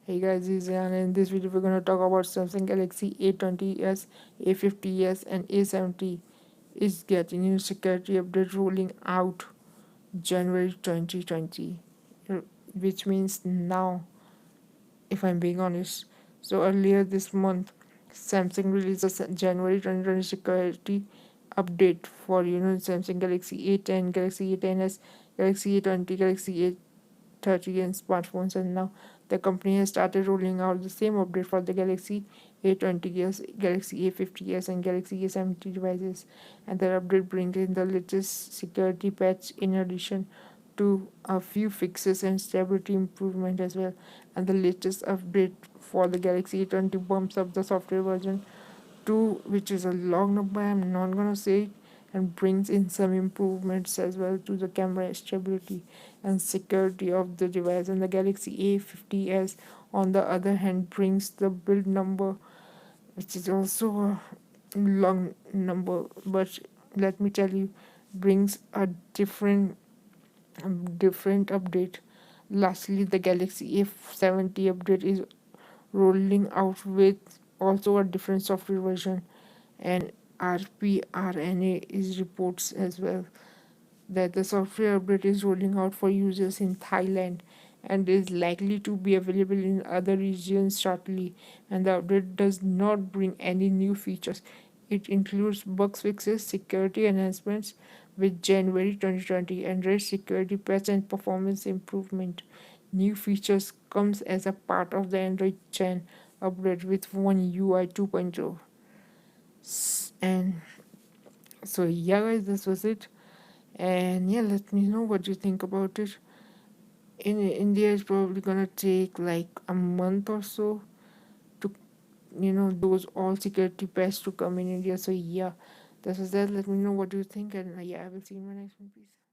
Hey guys, this is Ian, and in this video we're gonna talk about Samsung Galaxy A20s, A50s, and A70 is getting new security update rolling out January 2020, uh, which means now, if I'm being honest. So earlier this month, Samsung released a January 2020 security update for Samsung Galaxy A10, Galaxy A10s, Galaxy A20, Galaxy A30 and smartphones, and now the company has started rolling out the same update for the Galaxy A20s, Galaxy A50s, and Galaxy A70 devices. And the update brings in the latest security patch in addition to a few fixes and stability improvement as well. And the latest update for the Galaxy A20 bumps up the software version 2, which is a long number, I'm not gonna say it, and brings in some improvements as well to the camera stability and security of the device. And the Galaxy A50s, on the other hand, brings the build number, which is also a long number, but let me tell you, brings a different update. Lastly, the Galaxy A70 update is rolling out with also a different software version, and RPRNA is reports as well that the software update is rolling out for users in Thailand and is likely to be available in other regions shortly. And the update does not bring any new features. It includes bug fixes, security enhancements with January 2020, and rest security patch and performance improvement. New features comes as a part of the Android 10 upgrade with One UI 2.0. And so yeah guys, this was it. And yeah, let me know what you think about it. In India, it's probably gonna take like a month or so to those all security patch to come in India. So yeah, this is that. Let me know what you think, and yeah, I will see you in my next one. Peace.